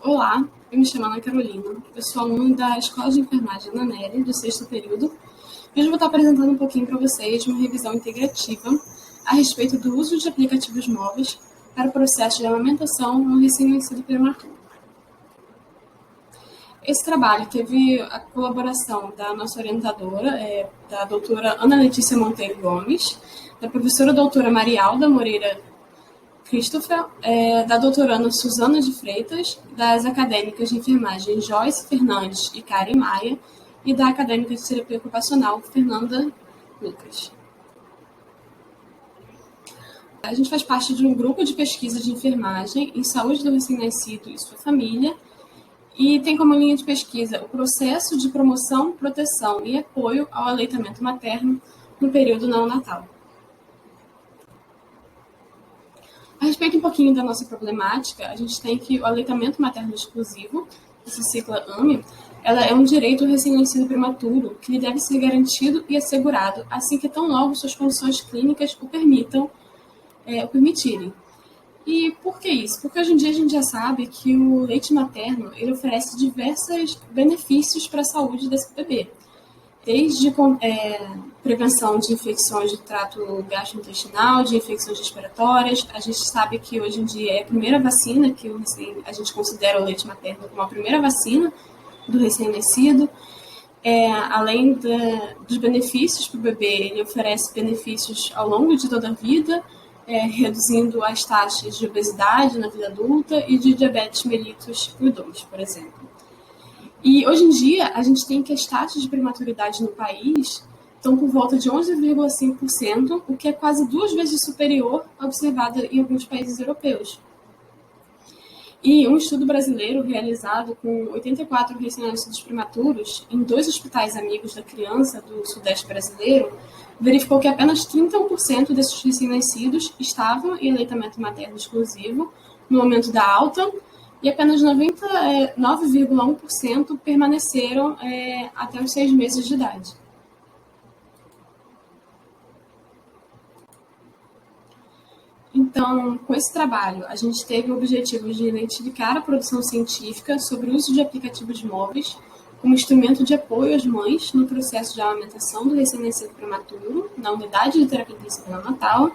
Olá, eu me chamo Ana Carolina, eu sou aluna da Escola de Enfermagem da NERI, do sexto período, e hoje eu vou estar apresentando um pouquinho para vocês uma revisão integrativa a respeito do uso de aplicativos móveis para o processo de amamentação no recém-nascido prematuro. Esse trabalho teve a colaboração da nossa orientadora, da doutora Ana Letícia Monteiro Gomes, da professora doutora Marialda Moreira Christopher, da doutoranda Suzana de Freitas, das acadêmicas de enfermagem Joyce Fernandes e Karen Maia, e da acadêmica de terapia ocupacional Fernanda Lucas. A gente faz parte de um grupo de pesquisa de enfermagem em saúde do recém-nascido e sua família, e tem como linha de pesquisa o processo de promoção, proteção e apoio ao aleitamento materno no período neonatal. A respeito um pouquinho da nossa problemática, a gente tem que o aleitamento materno exclusivo, que se sigla AME, ela é um direito ao recém-nascido prematuro que lhe deve ser garantido e assegurado assim que tão logo suas condições clínicas o permitirem. E por que isso? Porque hoje em dia a gente já sabe que o leite materno ele oferece diversos benefícios para a saúde desse bebê. Desde prevenção de infecções do trato gastrointestinal, de infecções respiratórias. A gente sabe que hoje em dia é a primeira vacina que a gente considera o leite materno como a primeira vacina do recém-nascido. Além dos benefícios para o bebê, ele oferece benefícios ao longo de toda a vida, reduzindo as taxas de obesidade na vida adulta e de diabetes mellitus tipo 2, por exemplo. E hoje em dia, a gente tem que as taxas de prematuridade no país estão por volta de 11,5%, o que é quase 2 vezes superior à observada em alguns países europeus. E um estudo brasileiro realizado com 84 recém-nascidos prematuros em 2 hospitais amigos da criança do Sudeste brasileiro verificou que apenas 31% desses recém-nascidos estavam em aleitamento materno exclusivo no momento da alta, e apenas 99,1% permaneceram até os 6 meses de idade. Então, com esse trabalho, a gente teve o objetivo de identificar a produção científica sobre o uso de aplicativos móveis como instrumento de apoio às mães no processo de amamentação do recém-nascido prematuro, na unidade de terapia intensiva neonatal,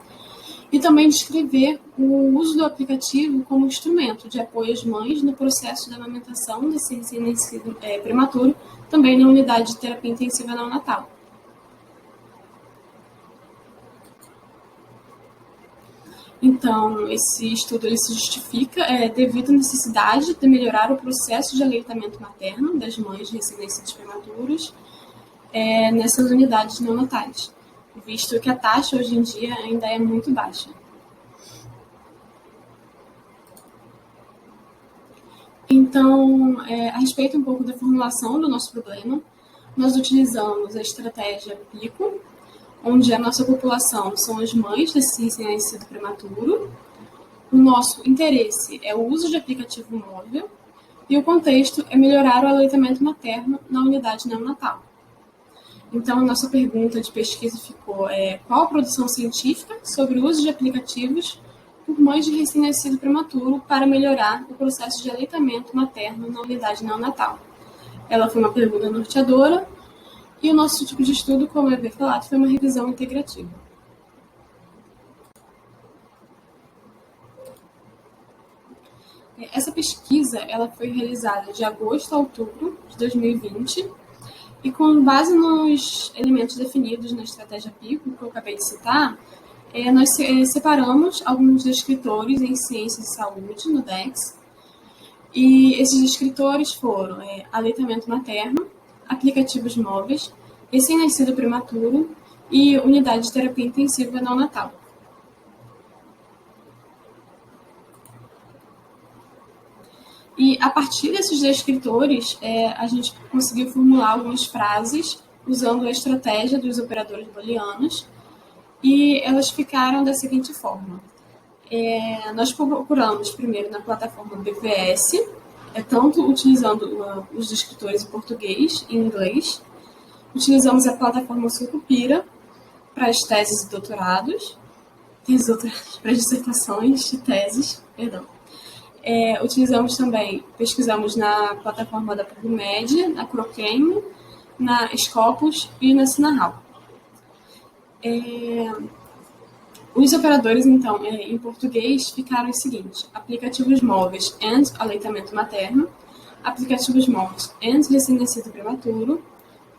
e também descrever o uso do aplicativo como instrumento de apoio às mães no processo de amamentação desse recém-nascido prematuro, também na unidade de terapia intensiva neonatal. Então, esse estudo ele se justifica devido à necessidade de melhorar o processo de aleitamento materno das mães de recém-nascidos prematuros nessas unidades neonatais, visto que a taxa hoje em dia ainda é muito baixa. Então, a respeito um pouco da formulação do nosso problema, nós utilizamos a estratégia PICO, onde a nossa população são as mães desse recém-nascido prematuro. O nosso interesse é o uso de aplicativo móvel e o contexto é melhorar o aleitamento materno na unidade neonatal. Então, a nossa pergunta de pesquisa ficou qual a produção científica sobre o uso de aplicativos por mães de recém-nascido prematuro para melhorar o processo de aleitamento materno na unidade neonatal. Ela foi uma pergunta norteadora e o nosso tipo de estudo, como eu havia falado, foi uma revisão integrativa. Essa pesquisa ela foi realizada de agosto a outubro de 2020 e com base nos elementos definidos na estratégia PICO, que eu acabei de citar, nós separamos alguns descritores em ciências de saúde, no DEX, e esses descritores foram aleitamento materno, aplicativos móveis, recém-nascido prematuro e unidade de terapia intensiva neonatal. E a partir desses descritores, a gente conseguiu formular algumas frases usando a estratégia dos operadores booleanos, e elas ficaram da seguinte forma. Nós procuramos primeiro na plataforma BVS, tanto utilizando os descritores em português e em inglês. Utilizamos a plataforma Sucupira para as teses e doutorados, para as dissertações e teses, perdão. Utilizamos também, pesquisamos na plataforma da PubMed, na Cochrane, na Scopus e na Sinahal. Os operadores, então, em português, ficaram os seguintes: aplicativos móveis and aleitamento materno, aplicativos móveis and recém-nascido prematuro,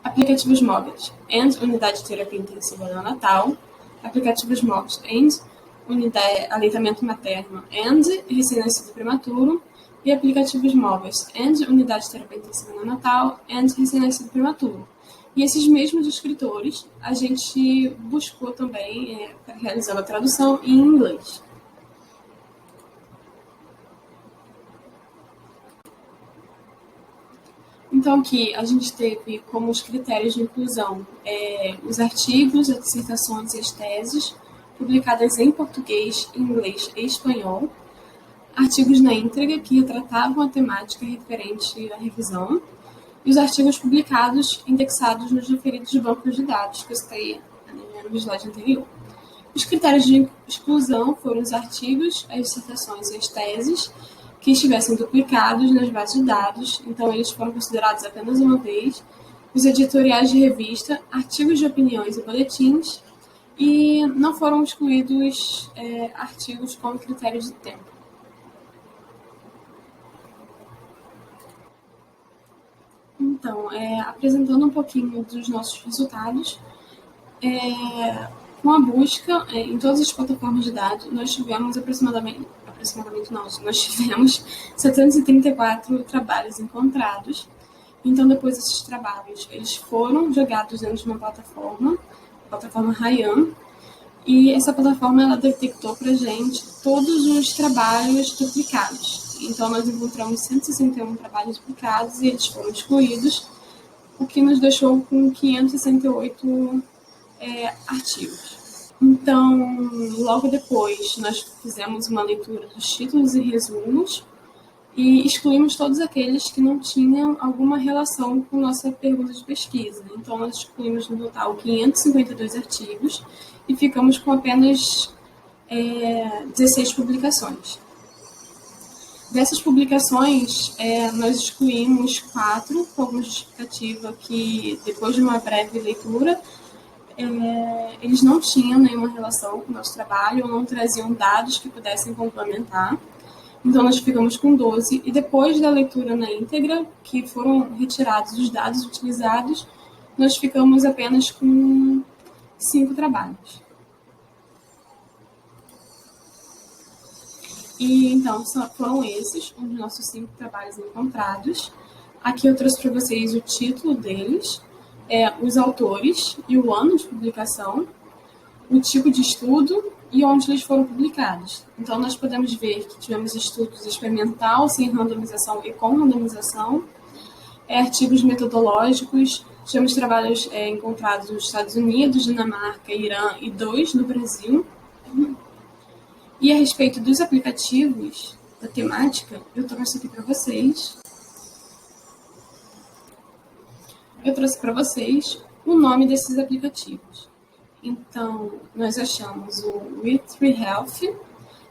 aplicativos móveis and unidade de terapia intensiva neonatal, aplicativos móveis and unidade aleitamento materno and recém-nascido prematuro, e aplicativos móveis and unidade de terapia intensiva neonatal and recém-nascido prematuro. E esses mesmos escritores, a gente buscou também, realizando a tradução em inglês. Então, aqui a gente teve como os critérios de inclusão os artigos, as dissertações e as teses, publicadas em português, inglês e espanhol, artigos na íntegra que retratavam a temática referente à revisão, e os artigos publicados indexados nos referidos bancos de dados, que eu citei no slide anterior. Os critérios de exclusão foram os artigos, as dissertações e as teses que estivessem duplicados nas bases de dados, então eles foram considerados apenas uma vez, os editoriais de revista, artigos de opiniões e boletins, e não foram excluídos artigos com critério de tempo. Então, apresentando um pouquinho dos nossos resultados, com a busca em todas as plataformas de dados, nós tivemos nós tivemos 734 trabalhos encontrados. Então, depois desses trabalhos, eles foram jogados dentro de uma plataforma, a plataforma Ryan, e essa plataforma ela detectou para a gente todos os trabalhos duplicados. Então, nós encontramos 161 trabalhos duplicados e eles foram excluídos, o que nos deixou com 568 artigos. Então, logo depois, nós fizemos uma leitura dos títulos e resumos e excluímos todos aqueles que não tinham alguma relação com nossa pergunta de pesquisa. Então, nós excluímos no total 552 artigos e ficamos com apenas 16 publicações. Dessas publicações, nós excluímos 4 com alguma justificativa que, depois de uma breve leitura, eles não tinham nenhuma relação com o nosso trabalho ou não traziam dados que pudessem complementar. Então, nós ficamos com 12, e depois da leitura na íntegra, que foram retirados os dados utilizados, nós ficamos apenas com 5 trabalhos. E, então, foram esses um dos nossos 5 trabalhos encontrados. Aqui eu trouxe para vocês o título deles, os autores e o ano de publicação, o tipo de estudo e onde eles foram publicados. Então, nós podemos ver que tivemos estudos experimental, sem randomização e com randomização, artigos metodológicos, tivemos trabalhos encontrados nos Estados Unidos, Dinamarca, Irã e 2 no Brasil. E a respeito dos aplicativos, da temática, eu trouxe aqui para vocês. Eu trouxe para vocês o nome desses aplicativos. Então, nós achamos o We3 Health,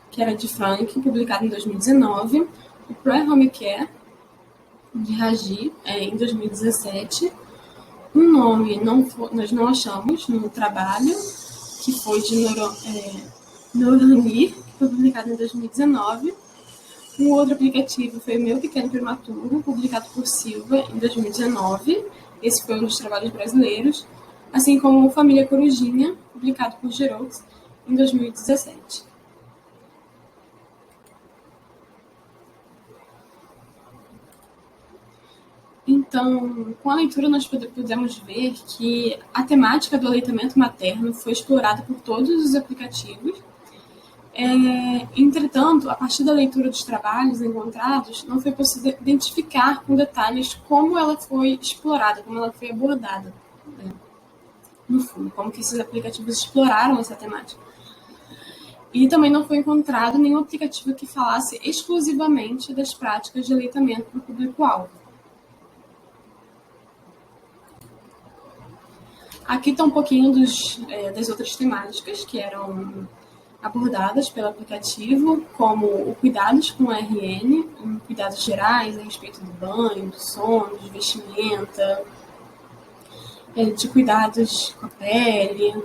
que era de Frank, publicado em 2019, o Pre-Home Care, de Raji, em 2017. Um nome nós não achamos no trabalho, que foi de Nourani, que foi publicado em 2019. Um outro aplicativo foi o Meu Pequeno Prematuro, publicado por Silva em 2019. Esse foi um dos trabalhos brasileiros, assim como o Família Corujinha, publicado por Gerox em 2017. Então, com a leitura, nós pudemos ver que a temática do aleitamento materno foi explorada por todos os aplicativos. Entretanto, a partir da leitura dos trabalhos encontrados, não foi possível identificar com detalhes como ela foi explorada, como ela foi abordada, no fundo, como que esses aplicativos exploraram essa temática. E também não foi encontrado nenhum aplicativo que falasse exclusivamente das práticas de aleitamento para o público-alvo. Aqui está um pouquinho das outras temáticas, que eram abordadas pelo aplicativo, como o cuidados com o RN, cuidados gerais a respeito do banho, do sono, de vestimenta, de cuidados com a pele.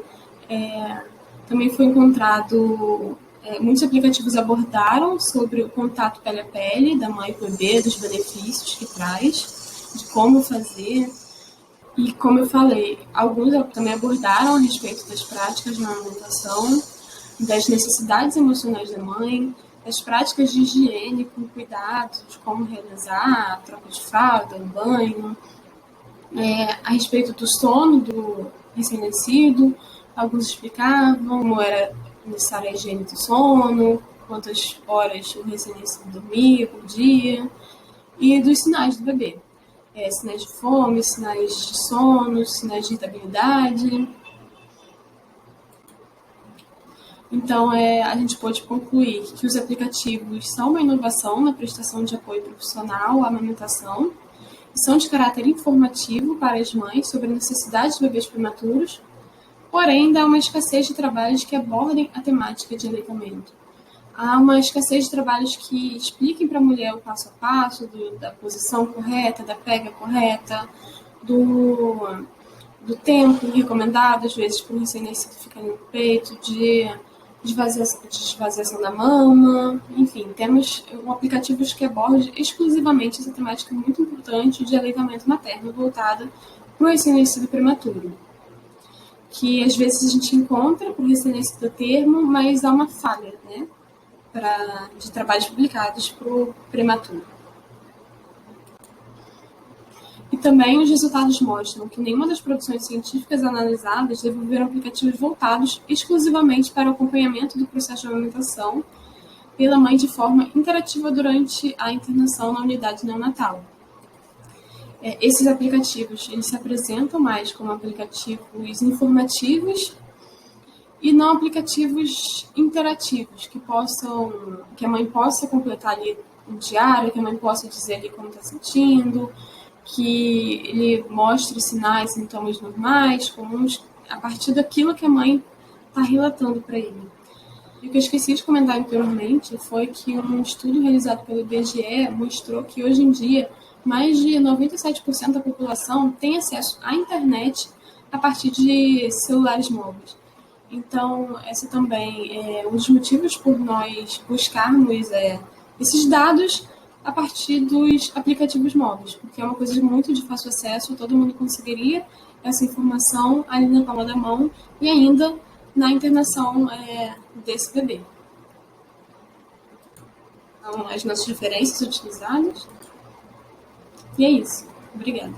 Também foi encontrado, muitos aplicativos abordaram sobre o contato pele a pele da mãe e do bebê, dos benefícios que traz, de como fazer. E, como eu falei, alguns também abordaram a respeito das práticas na amamentação, das necessidades emocionais da mãe, das práticas de higiene com cuidado, de como realizar a troca de fralda, o banho, a respeito do sono do recém-nascido. Alguns explicavam como era necessária a higiene do sono, quantas horas o recém-nascido dormia por dia, e dos sinais do bebê. Sinais de fome, sinais de sono, sinais de irritabilidade. Então, a gente pode concluir que os aplicativos são uma inovação na prestação de apoio profissional à amamentação e são de caráter informativo para as mães sobre a necessidade de bebês prematuros, porém, ainda há uma escassez de trabalhos que abordem a temática de aleitamento. Há uma escassez de trabalhos que expliquem para a mulher o passo a passo da posição correta, da pega correta, do tempo recomendado, às vezes, para o recém-nascido ficar no peito, de esvaziação da mama. Enfim, temos aplicativos que abordam exclusivamente essa temática muito importante de aleitamento materno voltada para o recém-nascido prematuro, que às vezes a gente encontra para o recém-nascido a termo, mas há uma falha, né, de trabalhos publicados para o prematuro. E também os resultados mostram que nenhuma das produções científicas analisadas desenvolveram aplicativos voltados exclusivamente para o acompanhamento do processo de amamentação pela mãe de forma interativa durante a internação na unidade neonatal. Esses aplicativos eles se apresentam mais como aplicativos informativos e não aplicativos interativos, que a mãe possa completar ali um diário, que a mãe possa dizer ali como está sentindo, que ele mostre sinais, sintomas normais, comuns, a partir daquilo que a mãe está relatando para ele. E o que eu esqueci de comentar anteriormente foi que um estudo realizado pelo IBGE mostrou que hoje em dia mais de 97% da população tem acesso à internet a partir de celulares móveis. Então, esse também é um dos motivos por nós buscarmos esses dados a partir dos aplicativos móveis, porque é uma coisa muito de fácil acesso, todo mundo conseguiria essa informação ali na palma da mão e ainda na internação desse bebê. Então, as nossas referências utilizadas. E é isso. Obrigada.